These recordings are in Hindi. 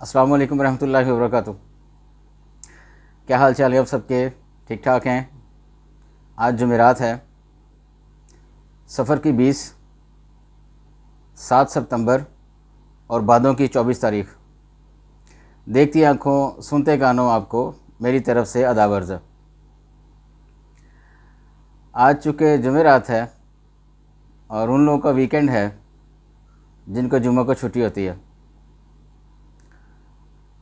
अस्सलाम वालेकुम रहमतुल्लाहि व बरकातुहू। क्या हाल चाल है आप सबके? ठीक ठाक हैं। आज जुमेरात है, सफ़र की 20, 7 सितंबर और बादों की 24 तारीख। देखती आंखों सुनते कानों आपको मेरी तरफ से अदावर्ज़। आज चूँकि जुमेरात है और उन लोगों का वीकेंड है जिनको जुम्मे को छुट्टी होती है,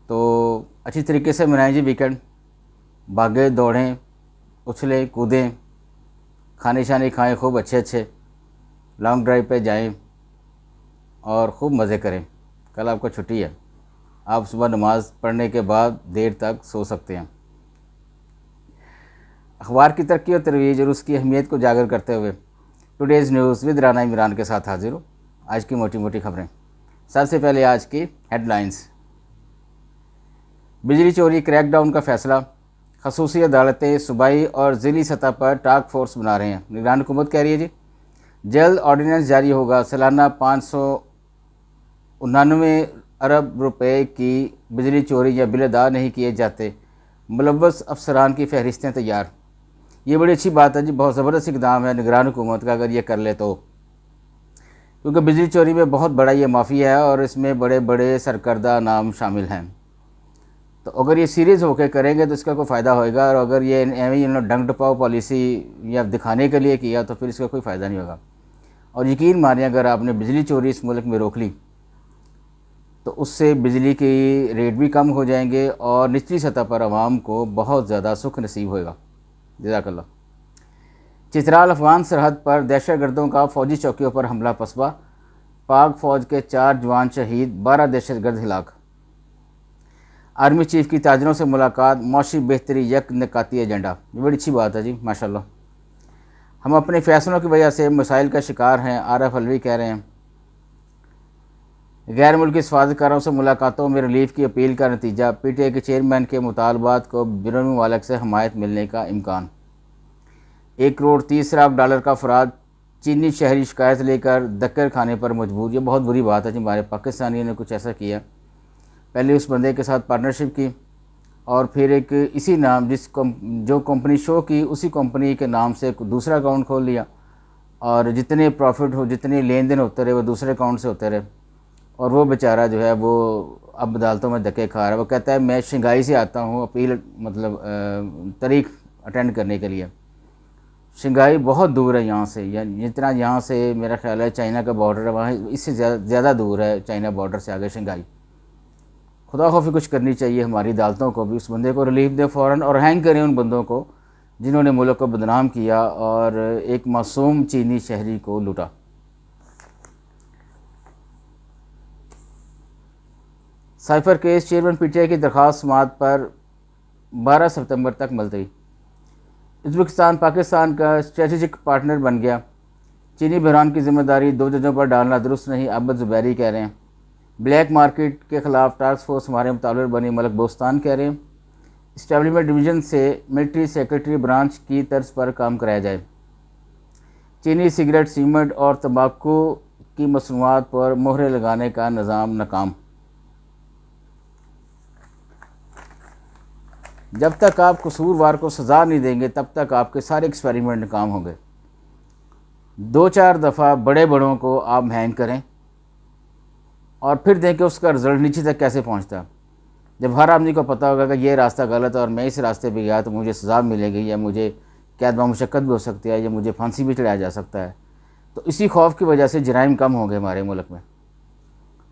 तो अच्छी तरीके से मनाएं जी वीकेंड। भागें दौड़ें, उछलें कूदें, खाने शाने खाएं खूब अच्छे अच्छे, लॉन्ग ड्राइव पे जाएं और खूब मज़े करें। कल आपको छुट्टी है, आप सुबह नमाज़ पढ़ने के बाद देर तक सो सकते हैं। अखबार की तरक्की और तरवीज और उसकी अहमियत को उजागर करते हुए today's news with Rana Imran के साथ हाजिर हूँ। आज की मोटी मोटी खबरें। सबसे पहले आज की हेडलाइंस। बिजली चोरी क्रैकडाउन का फैसला, खसूसी अदालतें सूबाई और ज़िली सतह पर टास्क फोर्स बना रहे हैं। निगरान हुकूमत कह रही है जी जल्द ऑर्डिनेंस जारी होगा। सालाना 599 अरब रुपए की बिजली चोरी या बिल अदा नहीं किए जाते, मुलव्वस अफसरान की फहरिस्तें तैयार। ये बड़ी अच्छी बात है जी, बहुत ज़बरदस्त इकदाम है निगरान हुकूमत का अगर ये कर ले तो, क्योंकि बिजली चोरी में बहुत बड़ा ये माफिया है और इसमें बड़े बड़े सरकर्दा नाम शामिल हैं। तो अगर ये सीरियस होकर करेंगे तो इसका कोई फ़ायदा होएगा, और अगर ये डंग टपाओ पॉलिसी या दिखाने के लिए किया तो फिर इसका कोई फ़ायदा नहीं होगा। और यकीन मानिए अगर आपने बिजली चोरी इस मुल्क में रोक ली तो उससे बिजली की रेट भी कम हो जाएंगे और निचली सतह पर आवाम को बहुत ज़्यादा सुख नसीब होएगा। जज़ाकल्लाह। चित्राल अफगान सरहद पर दहशतगर्दों का फ़ौजी चौकियों पर हमला पसबा, पाक फ़ौज के 4 जवान शहीद, 12 दहशतगर्द हिलाक। आर्मी चीफ की ताजरों से मुलाकात, मौशी बेहतरी यक निकाती एजेंडा। ये बड़ी अच्छी बात है जी, माशाल्लाह। हम अपने फैसलों की वजह से मसाइल का शिकार हैं, आरफ अलवी कह रहे हैं। गैर मुल्की सफारतकारों से मुलाकातों में रिलीफ की अपील का नतीजा, पीटीआई के चेयरमैन के मुतालबात को बैरूनी ममालिक से हमायत मिलने का इम्कान। 1 करोड़ 30 लाख डॉलर का फ़राद, चीनी शहरी शिकायत लेकर धक्कर खाने पर मजबूर। ये बहुत बुरी बात है जी, हमारे पाकिस्तानियों ने कुछ ऐसा किया। पहले उस बंदे के साथ पार्टनरशिप की और फिर एक इसी नाम जो कंपनी शो की उसी कंपनी के नाम से दूसरा अकाउंट खोल लिया, और जितने प्रॉफिट हो जितने लेन देन होते रहे वो दूसरे अकाउंट से होते रहे। और वो बेचारा जो है वो अब अदालतों में धक्के खा रहा है। वो कहता है मैं शंघाई से आता हूँ अपील तारीख अटेंड करने के लिए। शंघाई बहुत दूर है यहाँ से, या जितना यहाँ से मेरा ख्याल है चाइना का बॉर्डर है, वहाँ इससे ज़्यादा दूर है चाइना बॉर्डर से आगे शंघाई। खुदा खौफी कुछ करनी चाहिए हमारी अदालतों को भी, उस बंदे को रिलीफ दे फ़ौरन, और हैंग करें उन बंदों को जिन्होंने मुल्क को बदनाम किया और एक मासूम चीनी शहरी को लूटा। साइफर केस, चेयरमैन पीटीआई की दरख्वास्त समाअत पर 12 सितंबर तक मुलतवी। उज़्बेकिस्तान पाकिस्तान का स्ट्रेटेजिक पार्टनर बन गया। चीनी बहरान की जिम्मेदारी 2 जजों पर डालना दुरुस्त नहीं, अब्बद ज़ुबैरी कह रहे हैं। ब्लैक मार्केट के ख़िलाफ़ टास्क फोर्स हमारे मुताबिक बनी, मलक बोस्तान कह रहे हैं। इस्टेब्लिशमेंट डिवीज़न से मिलिट्री सेक्रेटरी ब्रांच की तर्ज पर काम कराया जाए। चीनी सिगरेट, सीमेंट और तंबाकू की मसनूआत पर मोहरें लगाने का निज़ाम नाकाम। जब तक आप कसूरवार को सज़ा नहीं देंगे तब तक आपके सारे एक्सपेरिमेंट नाकाम होंगे। 2-4 दफ़ा बड़े बड़ों को आप हैंग करें और फिर देखें उसका रिज़ल्ट नीचे तक कैसे पहुंचता है। जब हर आदमी को पता होगा कि ये रास्ता गलत है और मैं इस रास्ते पे गया तो मुझे सज़ा मिलेगी, या मुझे कैद व मुशक्क़त भी हो सकती है, या मुझे फांसी भी चढ़ाया जा सकता है, तो इसी खौफ की वजह से जराइम कम हो गए हमारे मुल्क में।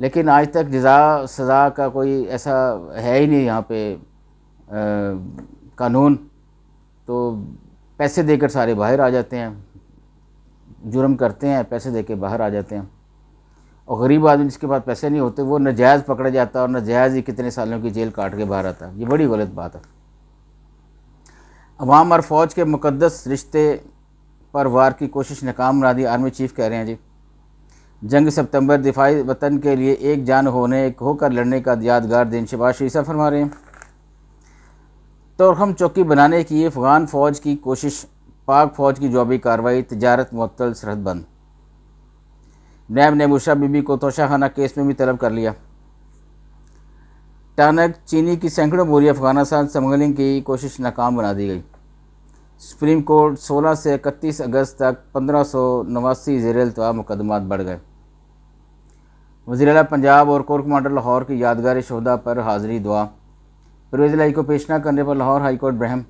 लेकिन आज तक जज़ा सज़ा का कोई ऐसा है ही नहीं यहाँ पे कानून। तो पैसे देकर सारे बाहर आ जाते हैं, जुर्म करते हैं, पैसे देकर बाहर आ जाते हैं, और गरीब आदमी जिसके पास पैसे नहीं होते वो नाजायज़ पकड़ा जाता है और नाजायज़ ही कितने सालों की जेल काट के बाहर आता है। ये बड़ी गलत बात है। अवाम और फ़ौज के मुक़द्दस रिश्ते पर वार की कोशिश नाकाम बना दी, आर्मी चीफ कह रहे हैं जी। जंग सितंबर, दिफाई वतन के लिए एक जान होकर लड़ने का यादगार दिन, शहबाज शरीफ साहब फरमा रहे हैं। तो हम चौकी बनाने की अफ़गान फ़ौज की कोशिश, पाक फ़ौज की जवाबी कार्रवाई, तजारत मुअत्तल, सरहद बंद। नैब ने बुशरा बीबी को तोशाखाना केस में भी तलब कर लिया। टानक चीनी की सैकड़ों बोरी अफगानिस्तान स्मगलिंग की कोशिश नाकाम बना दी गई। सुप्रीम कोर्ट 16 से 31 अगस्त तक 1589 ज़ेर इल्तवा मुकदमात बढ़ गए। वज़ीर आला पंजाब और कोर कमांडर लाहौर की यादगार शहदा पर हाज़िरी दुआ। परवेज़ इलाही को पेश न करने पर Lahore high court Barham.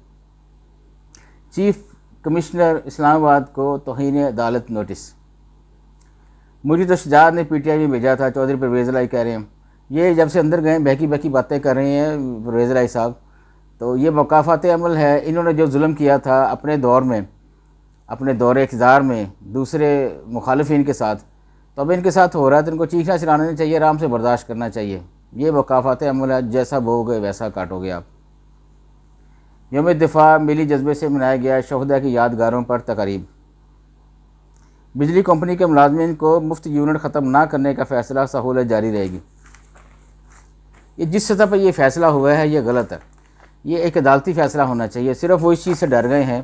Chief commissioner Islamabad को तौहीन अदालत नोटिस। मुझे तो शजात ने पीटीआई में भेजा था, चौधरी परवेज़ इलाही कह रहे हैं। ये जब से अंदर गए बहकी बहकी बातें कर रहे हैं परवेज़ इलाही साहब। तो ये मौक़ाफ़ात अमल है। इन्होंने जो जुल्म किया था अपने दौर में, अपने दौरे इक़्तिदार में दूसरे मुखालिफिन के साथ, तो अब इनके साथ हो रहा है तो इनको चीखना चिल्लाना नहीं चाहिए, आराम से बर्दाश्त करना चाहिए। ये मौक़ाफ़ात अमल है, जैसा बोओगे वैसा काटोगे आप। यौम दिफ़ा मिली जज्बे से मनाया गया। शहदा की यादगारों पर तक़रीब। बिजली कंपनी के मुलाजमीन को मुफ्त यूनिट ख़त्म ना करने का फ़ैसला, सहूलत जारी रहेगी। ये जिस सतह पर यह फ़ैसला हुआ है ये गलत है। ये एक अदालती फ़ैसला होना चाहिए। सिर्फ वो इस चीज़ से डर गए हैं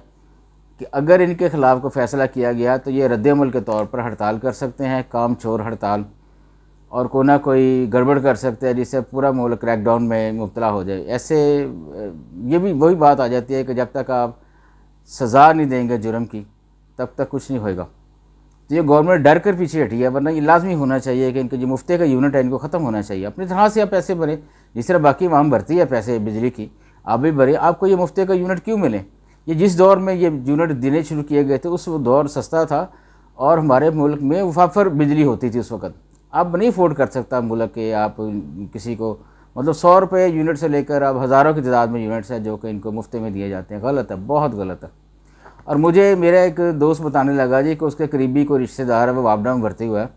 कि अगर इनके ख़िलाफ़ को फ़ैसला किया गया तो ये रद्द-ए-अमल के तौर पर हड़ताल कर सकते हैं, काम छोड़ हड़ताल, और कोई ना कोई गड़बड़ कर सकते हैं जिससे पूरा मुल्क क्रैकडाउन में मुब्तला हो जाए। ऐसे ये भी वही बात आ जाती है कि जब तक आप सज़ा नहीं देंगे जुर्म की तब तक कुछ नहीं होएगा। तो ये गवर्नमेंट डर कर पीछे हटी है, वरना ये लाजमी होना चाहिए कि इनके जो मुफ्ते का यूनिट है इनको ख़त्म होना चाहिए। अपनी तरह से आप पैसे भरें, जिस तरह बाकी वाम भरती है पैसे बिजली की, आप भी भरें। आपको ये मुफ्ते का यूनिट क्यों मिले? ये जिस दौर में ये यूनिट देने शुरू किए गए थे उस दौर सस्ता था और हमारे मुल्क में मुफाफर बिजली होती थी उस वक़्त। अब नहीं अफोर्ड कर सकता मुल्क के आप किसी को, मतलब 100 रुपये यूनिट से लेकर अब हज़ारों की तादाद में यूनिट्स हैं जो कि इनको मुफ्ते में दिए जाते हैं। गलत है, बहुत गलत है। और मुझे मेरा एक दोस्त बताने लगा जी कि उसके करीबी कोई रिश्तेदार है, वो वापडा में भर्ती हुआ है।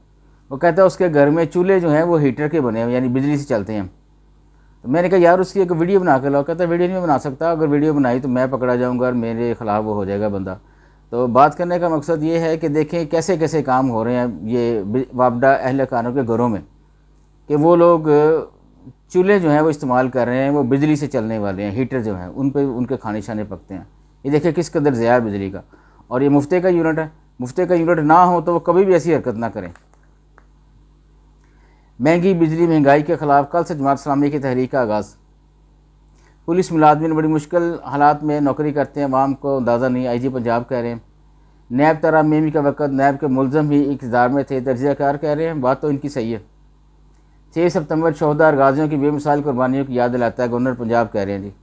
वो कहता है उसके घर में चूल्हे जो हैं वो हीटर के बने हैं, यानी बिजली से चलते हैं। तो मैंने कहा यार उसकी एक वीडियो बना के लाओ। कहता वीडियो नहीं बना सकता, अगर वीडियो बनाई तो मैं पकड़ा जाऊँगा और मेरे ख़िलाफ़ वो हो जाएगा बंदा। तो बात करने का मकसद ये है कि देखें कैसे कैसे काम हो रहे हैं ये वापडा अहल खानों के घरों में, कि वो लोग चूल्हे जो हैं वो इस्तेमाल कर रहे हैं, वो बिजली से चलने वाले हैं, हीटर जो हैं उन पर उनके खाने शाने पकते हैं। ये देखिए किस कदर ज़िया है बिजली का। और ये मुफ्ते का यूनिट है, मुफ्ते का यूनिट ना हो तो वो कभी भी ऐसी हरकत ना करें। महंगी बिजली महंगाई के ख़िलाफ़ कल से जमात इस्लामी की तहरीक का आगाज़। पुलिस मुलाजमीन बड़ी मुश्किल हालात में नौकरी करते हैं, अवाम को अंदाज़ा नहीं। IG पंजाब कह रहे हैं नैब तरामीमी का वक़्त नैब के मुलज़म ही इक़्तिदार में थे, तर्ज़ियाकार कह रहे हैं। बात तो इनकी सही है। 6 सितंबर शहदा और गाज़ियों की बेमिसाल कुर्बानियों की याद दिलाता है, गवर्नर पंजाब कह रहे हैं जी।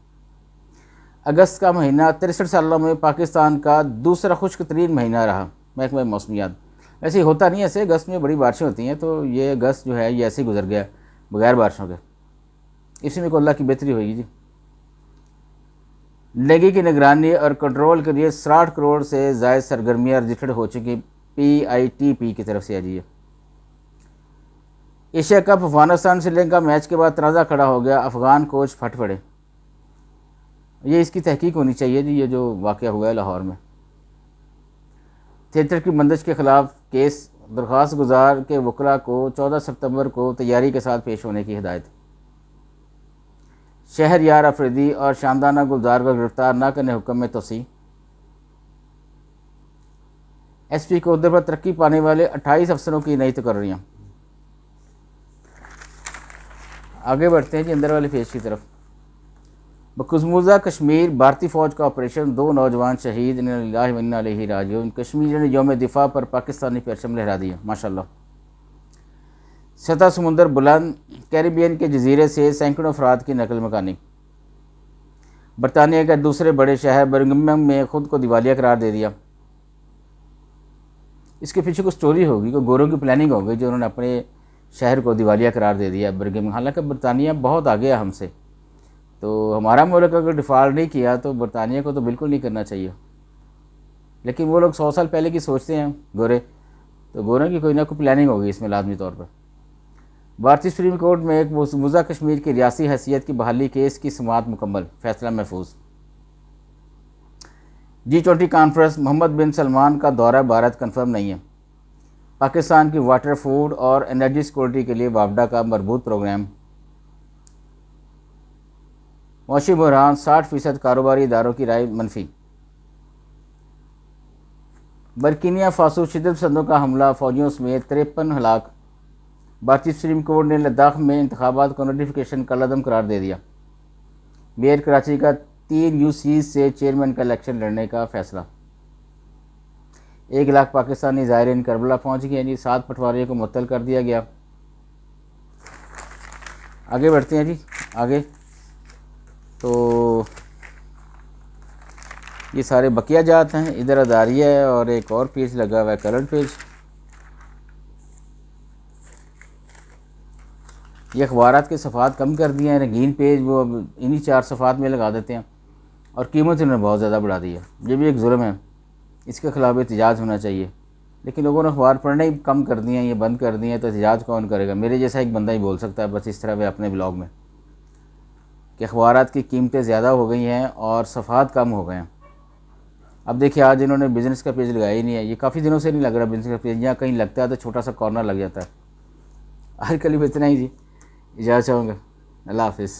अगस्त का महीना 63 सालों में पाकिस्तान का दूसरा खुश्क तरीन महीना रहा। महकमा मौसमियात ऐसे होता नहीं, ऐसे अगस्त में बड़ी बारिशें होती हैं, तो ये अगस्त जो है ये ऐसे ही गुजर गया बगैर बारिशों के। इसी में को अल्लाह की बेहतरी होगी जी। लेगी की निगरानी और कंट्रोल के लिए 60 करोड़ से ज़ायद सरगर्मियाँ रजिस्टर्ड हो चुकी PITP की तरफ से। अजी Asia cup Afghanistan Sri Lanka match के बाद तनाज़ा खड़ा हो गया, अफ़गान कोच फट पड़े। ये इसकी तहकीक होनी चाहिए जी, ये जो वाक़या हुआ है लाहौर में। थिएटर की बंदिश के ख़िलाफ़ केस, दरख्वास्त गुजार के वकला को 14 सितंबर को तैयारी के साथ पेश होने की हिदायत। शहरयार अफरीदी और शानदाना गुलजार को गिरफ्तार न करने हुक्म में तोसी। SP को उधर पर तरक्की पाने वाले 28 अफसरों की नई तकर्रियाँ। आगे बढ़ते हैं जी अंदर वाले पेज की तरफ। बकुजमुज़ा कश्मीर भारतीय फ़ौज का ऑपरेशन, 2 नौजवान शहीद, इन्ना लिल्लाहि व इन्ना इलैहि राजिऊन। कश्मीर ने यौम दिफ़ा पर पाकिस्तानी परचम लहरा दिया, माशाअल्लाह। सतह समुंदर बुलंद, कैरिबियन के जजीरे से सैकड़ों अफराद की नकल मकानी। बरतानिया के दूसरे बड़े शहर बर्मिंघम में खुद को दिवालिया करार दे दिया। इसके पीछे कुछ स्टोरी होगी, कोई गोरों की प्लानिंग होगी जो उन्होंने अपने शहर को दिवालिया करार दे दिया बर्मिंघम। हालांकि बरतानिया बहुत आगे है हमसे, तो हमारा मुल्क अगर डिफ़ॉल्ट नहीं किया तो बरतानिया को तो बिल्कुल नहीं करना चाहिए। लेकिन वो लोग 100 साल पहले की सोचते हैं गोरे, तो गोरों की कोई ना कोई प्लानिंग होगी इसमें लाजमी तौर पर। भारतीय सुप्रीम कोर्ट में एक मकबूजा कश्मीर की रियासी हैसियत की बहाली केस की समाअत मुकम्मल, फैसला महफूज। G20 कॉन्फ्रेंस, मोहम्मद बिन सलमान का दौरा भारत कन्फर्म नहीं है। पाकिस्तान की वाटर, फूड और एनर्जी सिक्योरिटी के लिए वापडा का मरबूत प्रोग्राम। मौशी बहरान, 60% कारोबारी इदारों की राय मनफी। बर्किनिया फासो शिद्दत पसंदों का हमला, फौजियों समेत 53 हलाक। भारतीय सुप्रीम कोर्ट ने लद्दाख में इंतखाबात को नोटिफिकेशन कलअदम करार दे दिया। मेयर कराची का 3 यूसी से चेयरमैन का इलेक्शन लड़ने का फैसला। 1 लाख पाकिस्तानी ज़ायरीन करबला पहुँच गए जी। 7 पटवारियों को मुअत्तल कर दिया गया। आगे बढ़ते हैं जी। आगे तो ये सारे बकिया जात हैं। इधर अदारिया है और एक और पेज लगा हुआ है, कलर पेज। ये अखबारात के सफ़ात कम कर दिए हैं, रंगीन पेज वो इन्हीं 4 सफ़ात में लगा देते हैं और कीमत इन्होंने बहुत ज़्यादा बढ़ा दी है। ये भी एक जुल्म है, इसके खिलाफ एहतजाज होना चाहिए। लेकिन लोगों ने अखबार पढ़ने ही कम कर दिए हैं, ये बंद कर दिए हैं, तो एहतजाज कौन करेगा? मेरे जैसा एक बंदा ही बोल सकता है बस इस तरह वे अपने ब्लॉग में कि अखबारात की कीमतें ज़्यादा हो गई हैं और सफ़ात कम हो गए हैं। अब देखिए, आज इन्होंने बिज़नेस का पेज लगाया ही नहीं है। ये काफ़ी दिनों से नहीं लग रहा बिज़नेस का पेज, यहाँ कहीं लगता है तो छोटा सा कॉर्नर लग जाता है। आजकल इतना ही जी। इजाज़त चाहूँगा। अल्लाह हाफ़िज़।